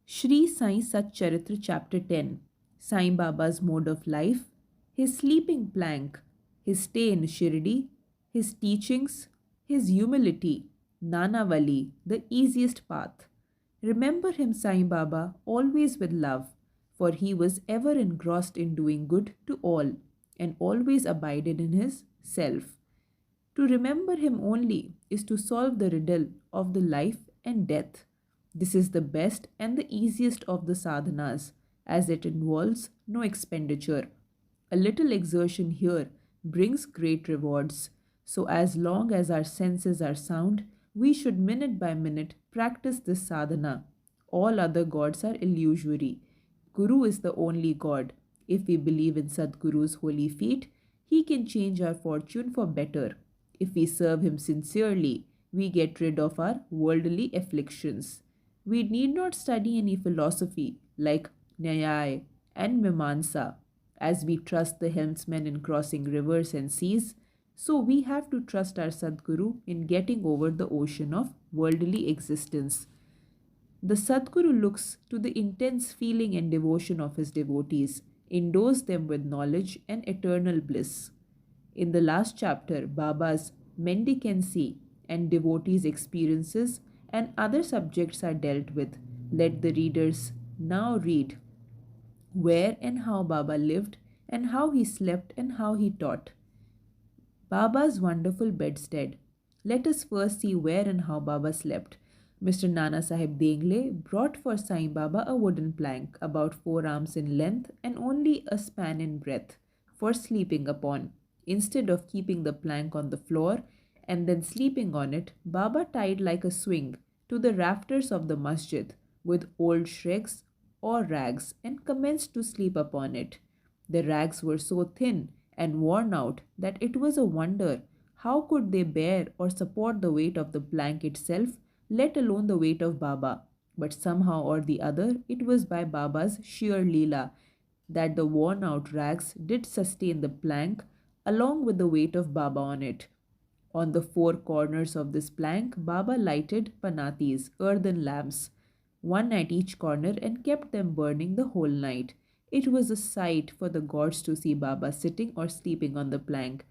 Shri Sai Satcharitra Chapter 10, Sai Baba's Mode of Life, His Sleeping Plank, His Stay in Shirdi, His Teachings, His Humility, Nanavali, the Easiest Path. Remember him, Sai Baba, always with love, for he was ever engrossed in doing good to all, and always abided in his self. To remember him only is to solve the riddle of the life and death. This is the best and the easiest of the sadhanas, as it involves no expenditure. A little exertion here brings great rewards. So, as long as our senses are sound, we should minute by minute practice this sadhana. All other gods are illusory. Guru is the only God. If we believe in Sadguru's holy feet, he can change our fortune for better. If we serve him sincerely, we get rid of our worldly afflictions. We need not study any philosophy like Nyaya and Mimamsa. As we trust the helmsman in crossing rivers and seas, so we have to trust our Sadguru in getting over the ocean of worldly existence. The Sadguru looks to the intense feeling and devotion of his devotees, endows them with knowledge and eternal bliss. In the last chapter, Baba's mendicancy and devotees' experiences and other subjects are dealt with. Let the readers now read where and how Baba lived and how he slept and how he taught. Baba's wonderful bedstead. Let us first see where and how Baba slept. Mr. Nana Sahib Dengle brought for Sai Baba a wooden plank about 4 arms in length and only a span in breadth for sleeping upon. Instead of keeping the plank on the floor and then sleeping on it, Baba tied like a swing to the rafters of the masjid with old shreds or rags and commenced to sleep upon it. The rags were so thin and worn out that it was a wonder how could they bear or support the weight of the plank itself, let alone the weight of Baba. But somehow or the other, it was by Baba's sheer leela that the worn out rags did sustain the plank along with the weight of Baba on it. On the 4 corners of this plank, Baba lighted panatis, earthen lamps, one at each corner, and kept them burning the whole night. It was a sight for the gods to see Baba sitting or sleeping on the plank.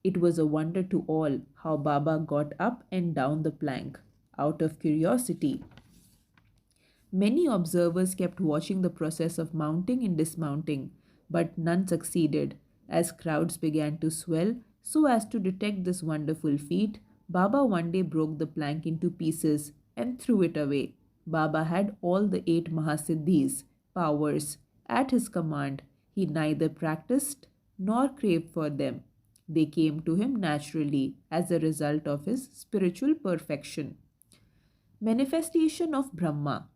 It was a wonder to all how Baba got up and down the plank. Out of curiosity, many observers kept watching the process of mounting and dismounting, but none succeeded. As crowds began to swell so as to detect this wonderful feat, Baba one day broke the plank into pieces and threw it away. Baba had all the 8 Mahasiddhis, powers, at his command. He neither practiced nor craved for them. They came to him naturally as a result of his spiritual perfection. Manifestation of Brahma.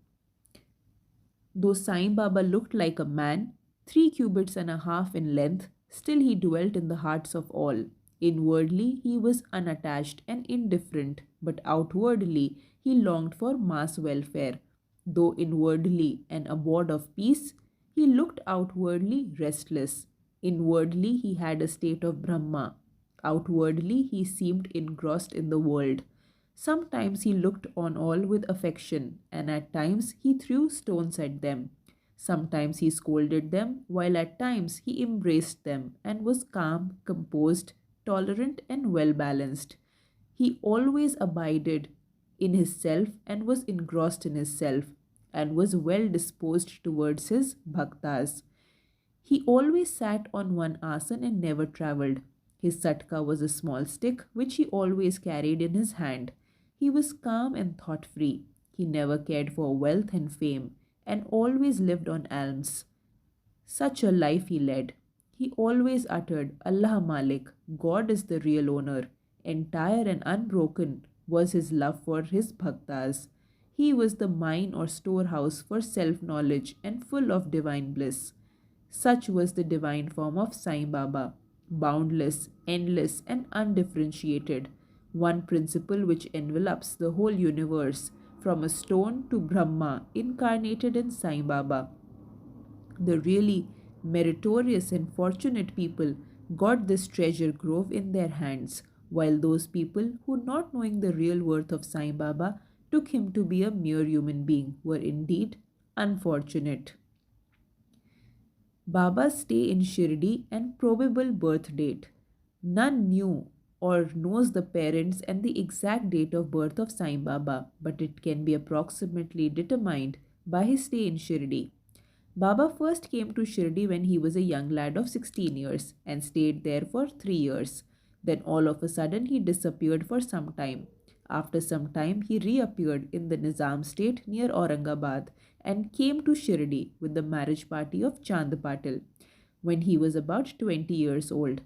Though Sai Baba looked like a man, 3 cubits and a half in length, still he dwelt in the hearts of all. Inwardly he was unattached and indifferent, but outwardly he longed for mass welfare. Though inwardly an abode of peace, he looked outwardly restless. Inwardly he had a state of Brahma. Outwardly he seemed engrossed in the world. Sometimes he looked on all with affection, and at times he threw stones at them. Sometimes he scolded them, while at times he embraced them and was calm, composed, tolerant, and well balanced. He always abided in his self and was engrossed in his self and was well disposed towards his bhaktas. He always sat on one asan and never travelled. His satka was a small stick which he always carried in his hand. He was calm and thought free. He never cared for wealth and fame and always lived on alms. Such a life he led. He always uttered, Allah Malik, God is the real owner. Entire and unbroken was his love for his bhaktas. He was the mine or storehouse for self-knowledge and full of divine bliss. Such was the divine form of Sai Baba, boundless, endless, and undifferentiated, one principle which envelops the whole universe, from a stone to Brahma, incarnated in Sai Baba. The really meritorious and fortunate people got this treasure grove in their hands, while those people who, not knowing the real worth of Sai Baba, took him to be a mere human being, were indeed unfortunate. Baba's stay in Shirdi and probable birth date. None knew or knows the parents and the exact date of birth of Sai Baba, but it can be approximately determined by his stay in Shirdi. Baba first came to Shirdi when he was a young lad of 16 years and stayed there for 3 years. Then all of a sudden he disappeared for some time. After some time he reappeared in the Nizam state near Aurangabad and came to Shirdi with the marriage party of Chand Patil when he was about 20 years old.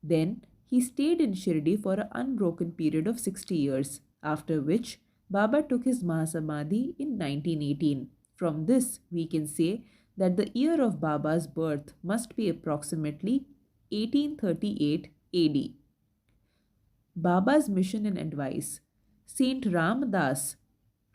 Then he stayed in Shirdi for an unbroken period of 60 years, after which Baba took his Mahasamadhi in 1918. From this, we can say that the year of Baba's birth must be approximately 1838 AD. Baba's mission and advice. Saint Ram Das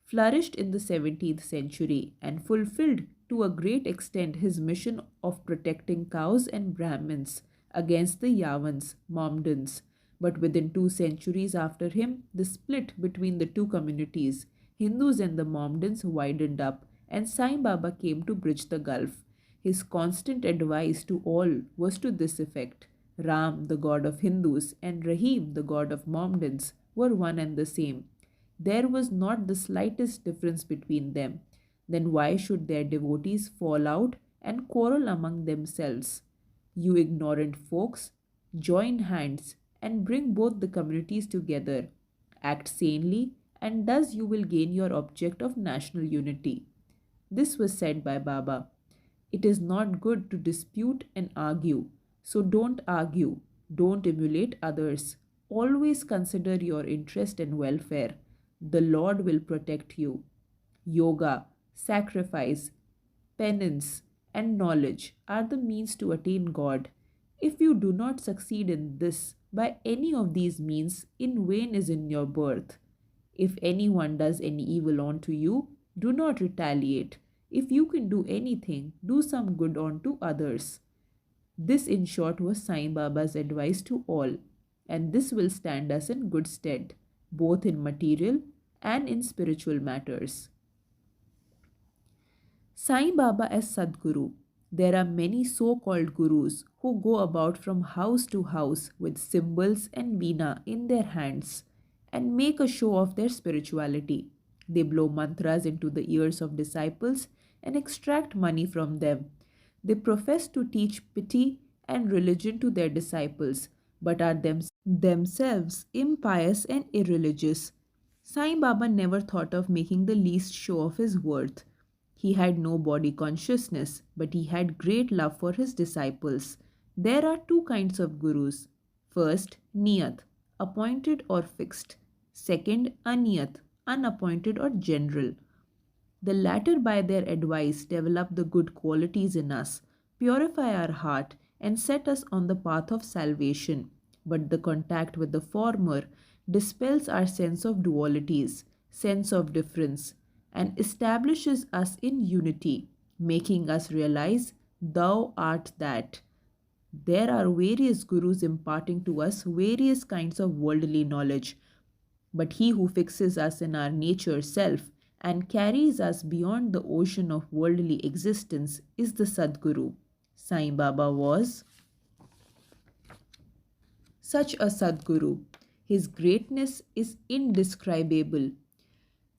flourished in the 17th century and fulfilled to a great extent his mission of protecting cows and Brahmins against the Yavans, Mohammedans. But within 2 centuries after him, the split between the two communities, Hindus and the Mohammedans, widened up, and Sai Baba came to bridge the gulf. His constant advice to all was to this effect: Ram, the god of Hindus, and Rahim, the god of Mohammedans, were one and the same. There was not the slightest difference between them. Then why should their devotees fall out and quarrel among themselves? You ignorant folks, join hands and bring both the communities together. Act sanely, and thus you will gain your object of national unity. This was said by Baba. It is not good to dispute and argue, so don't argue, don't emulate others. Always consider your interest and welfare. The Lord will protect you. Yoga, sacrifice, penance, and knowledge are the means to attain God. If you do not succeed in this by any of these means, in vain is in your birth. If anyone does any evil unto you, do not retaliate. If you can do anything, do some good unto others. This, in short, was Sai Baba's advice to all, and this will stand us in good stead, both in material and in spiritual matters. Sai Baba as Sadguru. There are many so-called gurus who go about from house to house with cymbals and veena in their hands and make a show of their spirituality. They blow mantras into the ears of disciples and extract money from them. They profess to teach pity and religion to their disciples, but are themselves impious and irreligious. Sai Baba never thought of making the least show of his worth. He had no body consciousness, but he had great love for his disciples. There are two kinds of gurus. First, niyat, appointed or fixed. Second, aniyat, unappointed or general. The latter, by their advice, develop the good qualities in us, purify our heart, and set us on the path of salvation. But the contact with the former dispels our sense of dualities, sense of difference, and establishes us in unity, making us realize, Thou art that. There are various gurus imparting to us various kinds of worldly knowledge, but he who fixes us in our nature self and carries us beyond the ocean of worldly existence is the Sadguru. Sai Baba was such a Sadguru. His greatness is indescribable.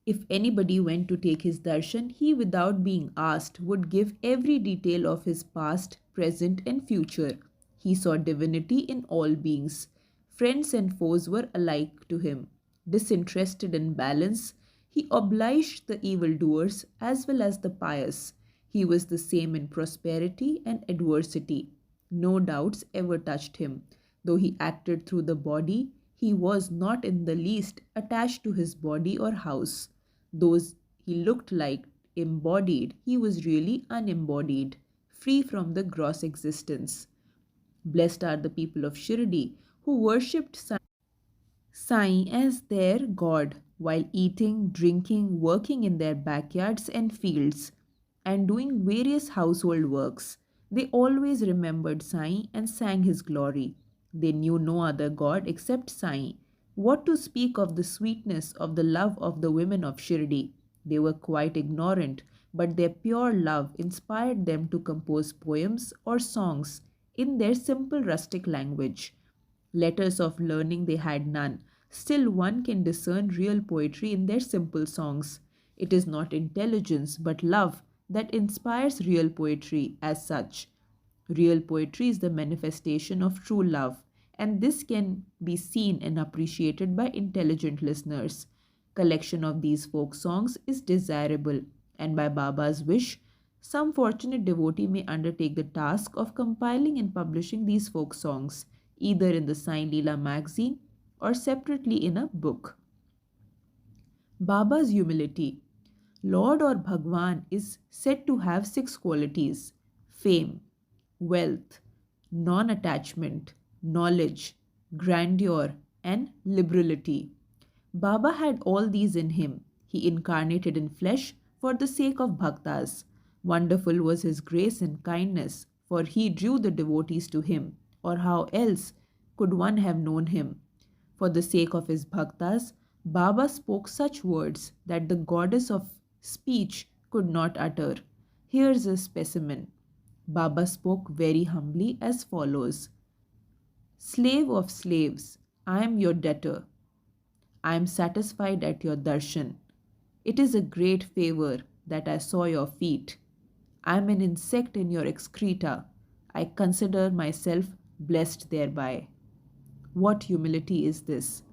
If anybody went to take his darshan, he, without being asked, would give every detail of his past, present, and future. He saw divinity in all beings. Friends and foes were alike to him. Disinterested and balanced, he obliged the evildoers as well as the pious. He was the same in prosperity and adversity. No doubts ever touched him. Though he acted through the body, he was not in the least attached to his body or house. Those he looked like embodied, he was really unembodied, free from the gross existence. Blessed are the people of Shirdi who worshipped Sai as their god while eating, drinking, working in their backyards and fields, and doing various household works. They always remembered Sai and sang his glory. They knew no other god except Sai. What to speak of the sweetness of the love of the women of Shirdi? They were quite ignorant, but their pure love inspired them to compose poems or songs in their simple rustic language. Letters of learning they had none. Still, one can discern real poetry in their simple songs. It is not intelligence but love that inspires real poetry as such. Real poetry is the manifestation of true love, and this can be seen and appreciated by intelligent listeners. Collection of these folk songs is desirable, and by Baba's wish, some fortunate devotee may undertake the task of compiling and publishing these folk songs, either in the Sai Leela magazine or separately in a book. Baba's humility. Lord or Bhagwan is said to have six qualities: fame, wealth, non attachment, knowledge, grandeur, and liberality. Baba had all these in him. He incarnated in flesh for the sake of bhaktas. Wonderful was his grace and kindness, for he drew the devotees to him, or how else could one have known him? For the sake of his bhaktas, Baba spoke such words that the goddess of speech could not utter. Here's a specimen. Baba spoke very humbly as follows: Slave of slaves, I am your debtor. I am satisfied at your darshan. It is a great favor that I saw your feet. I am an insect in your excreta. I consider myself blessed thereby. What humility is this?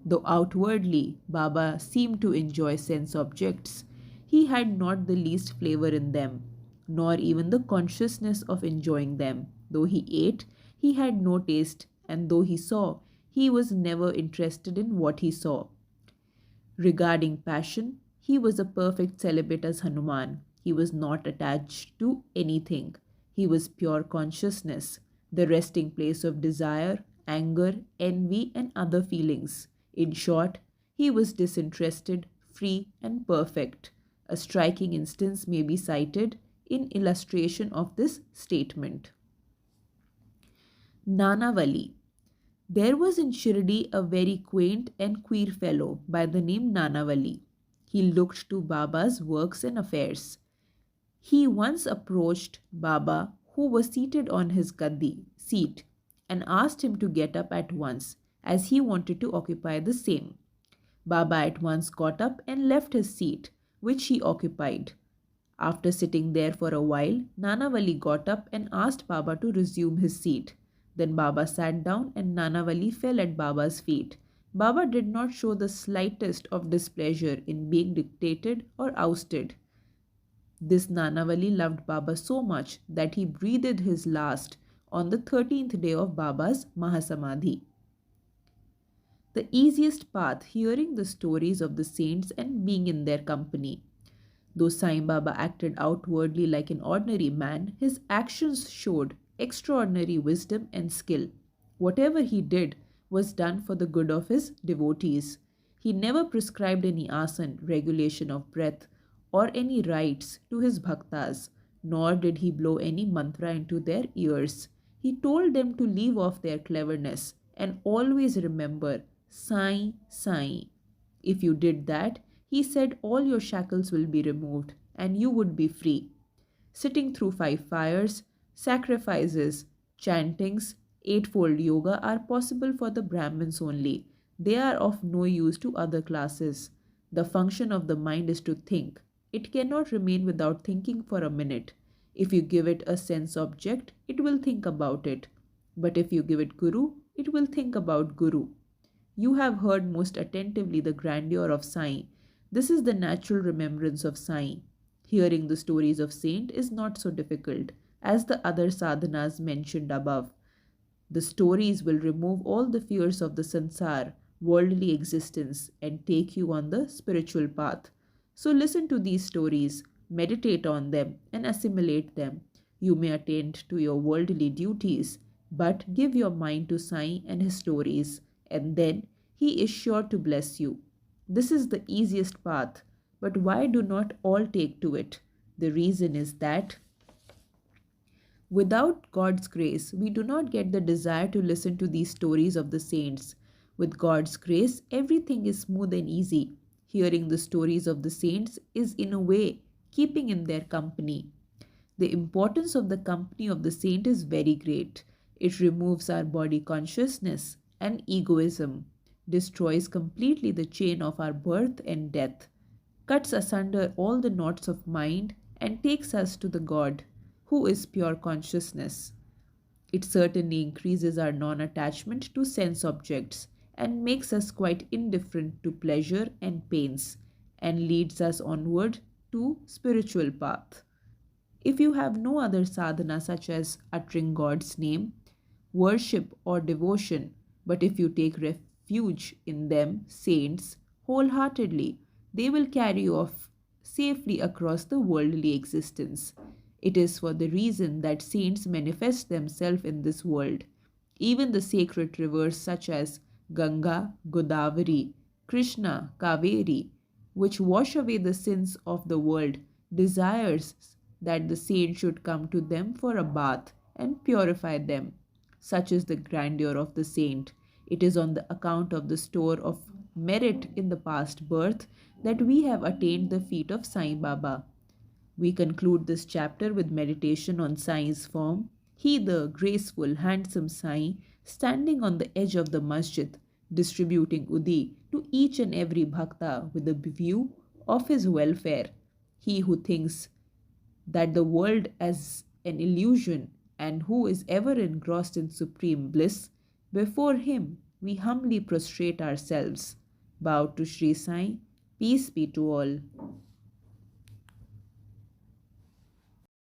Though outwardly Baba seemed to enjoy sense objects, he had not the least flavor in them, nor even the consciousness of enjoying them. Though he ate, he had no taste, and though he saw, he was never interested in what he saw. Regarding passion, he was a perfect celibate as Hanuman. He was not attached to anything. He was pure consciousness, the resting place of desire, anger, envy, and other feelings. In short, he was disinterested, free, and perfect. A striking instance may be cited in illustration of this statement. Nanavali. There was in Shirdi a very quaint and queer fellow by the name Nanavali. He looked to Baba's works and affairs. He once approached Baba, who was seated on his gaddi seat, and asked him to get up at once, as he wanted to occupy the same. Baba at once got up and left his seat, which he occupied. After sitting there for a while, Nanavali got up and asked Baba to resume his seat. Then Baba sat down and Nanavali fell at Baba's feet. Baba did not show the slightest of displeasure in being dictated or ousted. This Nanavali loved Baba so much that he breathed his last on the 13th day of Baba's Mahasamadhi. The easiest path, hearing the stories of the saints and being in their company. Though Sai Baba acted outwardly like an ordinary man, his actions showed extraordinary wisdom and skill. Whatever he did was done for the good of his devotees. He never prescribed any asan, regulation of breath, or any rites to his bhaktas, nor did he blow any mantra into their ears. He told them to leave off their cleverness and always remember Sai, Sai. If you did that, he said, all your shackles will be removed and you would be free. Sitting through 5 fires, sacrifices, chantings, eightfold yoga are possible for the Brahmins only. They are of no use to other classes. The function of the mind is to think. It cannot remain without thinking for a minute. If you give it a sense object, it will think about it. But if you give it Guru, it will think about Guru. You have heard most attentively the grandeur of Sai. This is the natural remembrance of Sai. Hearing the stories of saint is not so difficult as the other sadhanas mentioned above. The stories will remove all the fears of the sansar, worldly existence, and take you on the spiritual path. So listen to these stories, meditate on them, and assimilate them. You may attend to your worldly duties, but give your mind to Sai and his stories, and then he is sure to bless you. This is the easiest path, but why do not all take to it? The reason is that without God's grace, we do not get the desire to listen to these stories of the saints. With God's grace, everything is smooth and easy. Hearing the stories of the saints is in a way keeping in their company. The importance of the company of the saint is very great. It removes our body consciousness and egoism, destroys completely the chain of our birth and death, cuts asunder all the knots of mind, and takes us to the God, who is pure consciousness. It certainly increases our non attachment to sense objects and makes us quite indifferent to pleasure and pains and leads us onward to spiritual path. If you have no other sadhana such as uttering God's name, worship, or devotion, but if you take refuge in them, saints, wholeheartedly, they will carry you off safely across the worldly existence. It is for the reason that saints manifest themselves in this world. Even the sacred rivers such as Ganga, Godavari, Krishna, Kaveri, which wash away the sins of the world, desires that the saint should come to them for a bath and purify them. Such is the grandeur of the saint. It is on the account of the store of merit in the past birth that we have attained the feet of Sai Baba. We conclude this chapter with meditation on Sai's form. He, the graceful, handsome Sai, standing on the edge of the masjid, distributing udi to each and every bhakta with a view of his welfare. He who thinks that the world as an illusion and who is ever engrossed in supreme bliss, before him we humbly prostrate ourselves. Bow to Sri Sai, peace be to all.